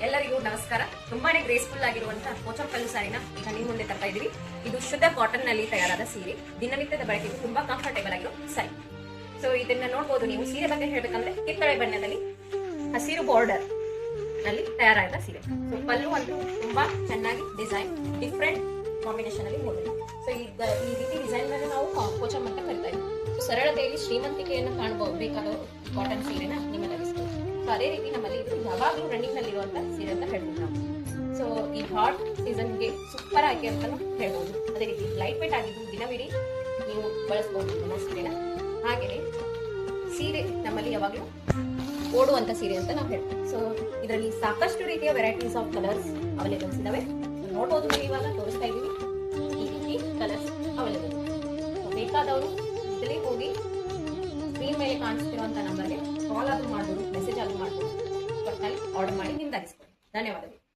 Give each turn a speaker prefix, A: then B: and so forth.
A: ಎಲ್ಲರಿಗೂ ನಮಸ್ಕಾರ. ತುಂಬಾನೇ ಗ್ರೇಸ್ಫುಲ್ ಆಗಿರುವಂತಹ ಪೋಚಂಪಲ್ಲು ಸಾರಿನ ಈಗ ನಿಮ್ಮ ಮುಂದೆ ತರ್ತಾ ಇದೀವಿ. ಇದು ಶುದ್ಧ ಕಾಟನ್ ನಲ್ಲಿ ತಯಾರಾದ ಸೀರೆ, ದಿನನಿತ್ಯದ ಬಳಕೆಗೆ ತುಂಬಾ ಕಂಫರ್ಟೇಬಲ್ ಆಗಿರೋ ಸಾರಿ. ಸೊ ಇದನ್ನ ನೋಡಬಹುದು ನೀವು. ಸೀರೆ ಬಗ್ಗೆ ಹೇಳ್ಬೇಕಂದ್ರೆ ಕಿತ್ತಳೆ ಬಣ್ಣದಲ್ಲಿ ಹಸಿರು ಬಾರ್ಡರ್ ನಲ್ಲಿ ತಯಾರಾದ ಸೀರೆ. ಸೊ ಪಲ್ಲು ಅಂತೂ ತುಂಬಾ ಚೆನ್ನಾಗಿ ಡಿಸೈನ್ ಡಿಫ್ರೆಂಟ್ ಕಾಂಬಿನೇಷನ್ ಅಲ್ಲಿ ಹೋಗಿದೆ. ಸೊ ಈ ರೀತಿ ಡಿಸೈನ್ ನಲ್ಲಿ ನಾವು ಪೋಚಂ ಅಂತ ಕರಿತಾ ಇದ್ದೀವಿ. ಸರಳತೆಯಲ್ಲಿ ಶ್ರೀಮಂತಿಕೆಯನ್ನು ಕಾಣಬಹುದು ಬೇಕಾದ ಕಾಟನ್ ಸೀರೆನ ನಿಮಗೆ ಲಭಿಸ್ತೀವಿ. ಸೊ ಅದೇ ರೀತಿ ನಮ್ಮಲ್ಲಿ ಇದು ಯಾವಾಗಲೂ ರನ್ನಿಂಗ್ ನಲ್ಲಿ ಇರುವಂತ ಸೀರೆ ಅಂತ ಹೇಳ್ಬೋದು ನಾವು. ಸೊ ಈ ಹಾಟ್ ಸೀಸನ್ಗೆ ಸೂಪರ್ ಆಗಿ ಅಂತಾನು ಹೇಳ್ಬೋದು. ಅದೇ ರೀತಿ ಲೈಟ್ ವೇಟ್ ಆಗಿದ್ದು ದಿನವಿಡೀ ನೀವು ಬಳಸಬಹುದು ನಮ್ಮ ಸೀರೆನ. ಹಾಗೆಯೇ ಸೀರೆ ನಮ್ಮಲ್ಲಿ ಯಾವಾಗಲೂ ಓಡುವಂತ ಸೀರೆ ಅಂತ ನಾವು ಹೇಳ್ತೀವಿ. ಸೊ ಇದರಲ್ಲಿ ಸಾಕಷ್ಟು ರೀತಿಯ ವೆರೈಟೀಸ್ ಆಫ್ ಕಲರ್ಸ್ ಅವೈಲೇಬಲ್ಸ್ ಇದಾವೆ. ನೋಡಬಹುದು, ನೀವು ಇವಾಗ ತೋರಿಸ್ತಾ ಇದೀವಿ ಈ ರೀತಿ ಕಲರ್ಸ್ ಅವೈಲೇಬಲ್. ಬೇಕಾದವರು ಇದರಲ್ಲಿ ಹೋಗಿ ಸ್ಕ್ರೀನ್ ಮೇಲೆ ಕಾಣಿಸ್ತಿರುವಂತ ನಂಬರ್ಗೆ ಕಾಲ್ ಆದ್ರೂ ಮಾಡ್ಬೋದು, ಮೆಸೇಜ್ ಆದ್ರೂ ಮಾಡ್ಬೋದು, ಒಟ್ಟಿನಲ್ಲಿ ಆರ್ಡರ್ ಮಾಡಿ ನಿಮ್ದಾಗಿಸ್ಕೊಳ್ಳಿ. ಧನ್ಯವಾದಗಳು.